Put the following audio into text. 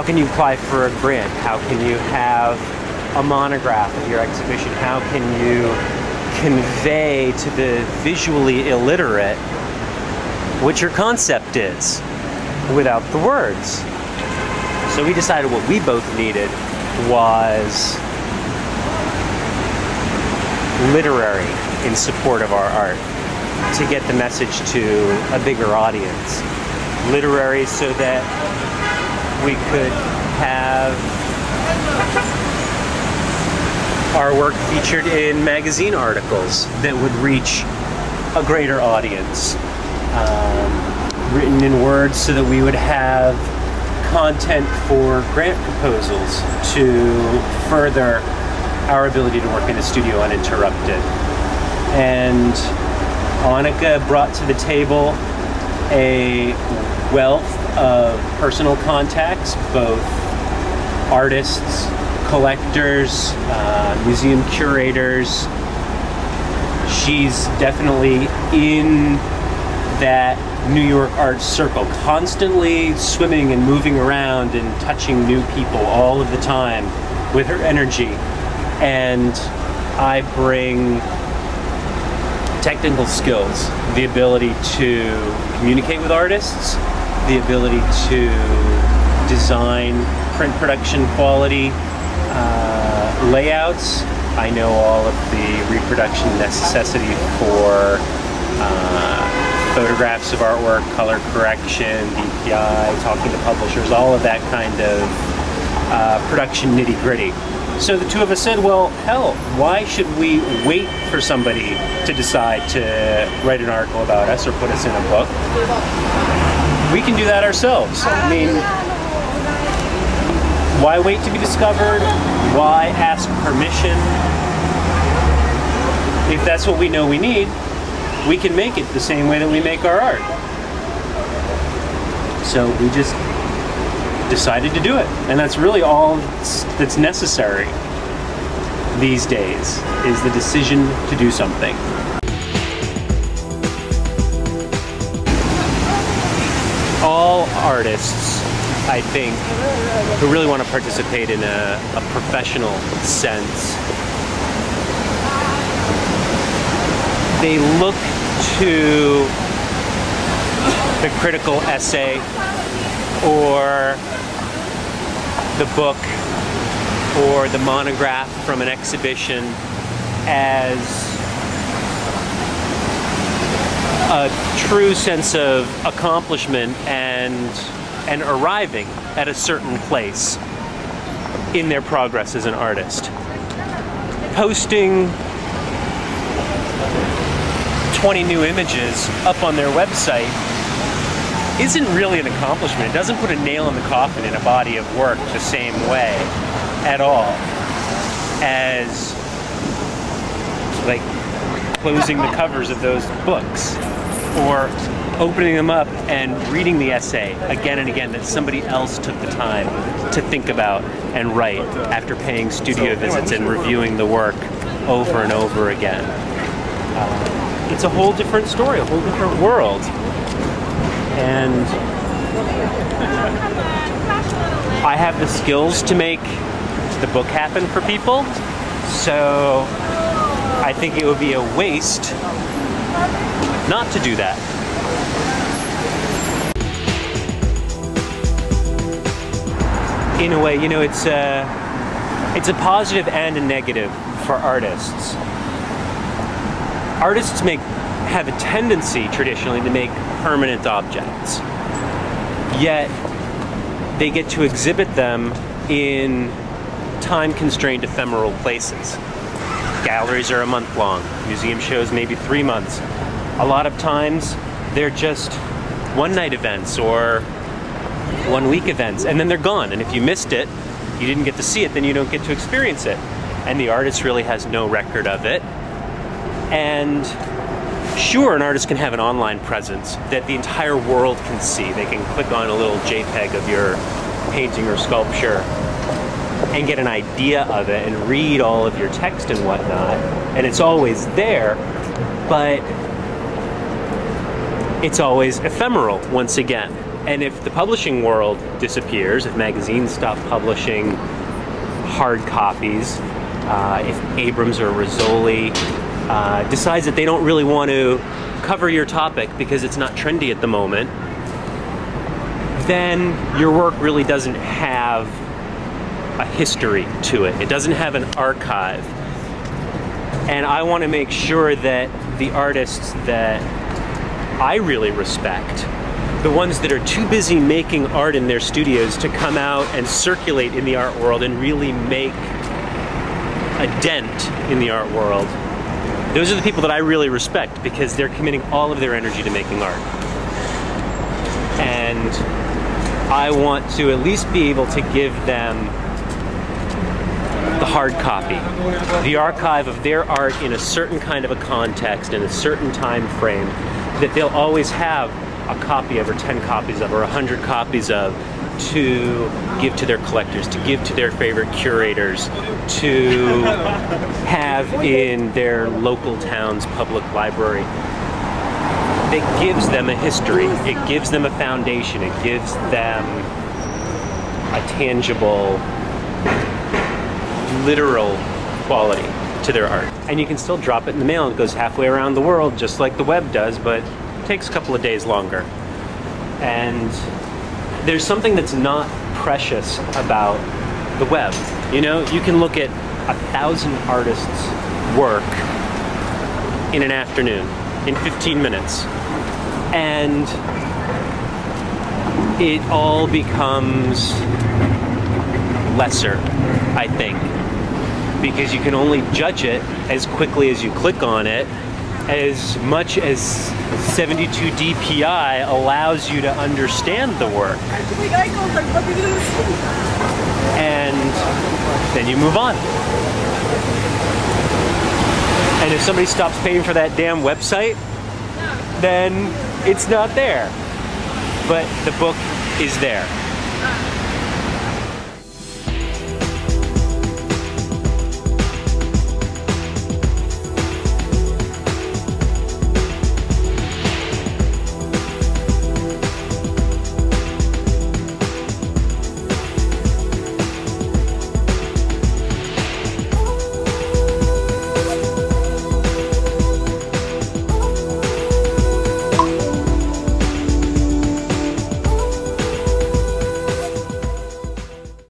how can you apply for a grant? How can you have a monograph of your exhibition? How can you convey to the visually illiterate what your concept is without the words? So we decided what we both needed was literary in support of our art to get the message to a bigger audience. Literary so that we could have our work featured in magazine articles that would reach a greater audience. Written in words so that we would have content for grant proposals to further our ability to work in the studio uninterrupted. And Annika brought to the table a wealth of personal contacts, both artists, collectors, museum curators. She's definitely in that New York art circle, constantly swimming and moving around and touching new people all of the time with her energy. And I bring technical skills, the ability to communicate with artists, the ability to design print production quality layouts. I know all of the reproduction necessity for photographs of artwork, color correction, DPI, talking to publishers, all of that kind of production nitty-gritty. So the two of us said, well, hell, why should we wait for somebody to decide to write an article about us or put us in a book? We can do that ourselves. I mean, why wait to be discovered? Why ask permission? If that's what we know we need, we can make it the same way that we make our art. So we just decided to do it. And that's really all that's necessary these days, is the decision to do something. All artists, I think, who really want to participate in a professional sense, they look to the critical essay or the book or the monograph from an exhibition as a true sense of accomplishment and arriving at a certain place in their progress as an artist. Posting 20 new images up on their website isn't really an accomplishment. It doesn't put a nail in the coffin in a body of work the same way at all as like closing the covers of those books or opening them up and reading the essay again and again that somebody else took the time to think about and write after paying studio visits and reviewing the work over and over again. It's a whole different story, a whole different world. And I have the skills to make the book happen for people, so I think it would be a waste not to do that. In a way, you know, it's a positive and a negative for artists. Artists have a tendency traditionally to make permanent objects, yet they get to exhibit them in time-constrained ephemeral places. Galleries are a month long, museum shows maybe 3 months. A lot of times they're just one-night events or one-week events, and then they're gone. And if you missed it, you didn't get to see it, then you don't get to experience it. And the artist really has no record of it. And sure, an artist can have an online presence that the entire world can see. They can click on a little JPEG of your painting or sculpture and get an idea of it and read all of your text and whatnot. And it's always there, but it's always ephemeral once again. And if the publishing world disappears, if magazines stop publishing hard copies, if Abrams or Rizzoli decides that they don't really want to cover your topic because it's not trendy at the moment, then your work really doesn't have a history to it. It doesn't have an archive. And I want to make sure that the artists that I really respect, the ones that are too busy making art in their studios to come out and circulate in the art world and really make a dent in the art world, those are the people that I really respect because they're committing all of their energy to making art. And I want to at least be able to give them the hard copy, the archive of their art in a certain kind of a context, in a certain time frame, that they'll always have a copy of, or 10 copies of, or 100 copies of, to give to their collectors, to give to their favorite curators, to have in their local town's public library. It gives them a history, it gives them a foundation, it gives them a tangible, literal quality to their art. And you can still drop it in the mail. It goes halfway around the world just like the web does, but it takes a couple of days longer. And there's something that's not precious about the web. You know, you can look at 1,000 artists' work in an afternoon, in 15 minutes. And it all becomes lesser, I think, because you can only judge it as quickly as you click on it, as much as 72 DPI allows you to understand the work. And then you move on. And if somebody stops paying for that damn website, then it's not there. But the book is there.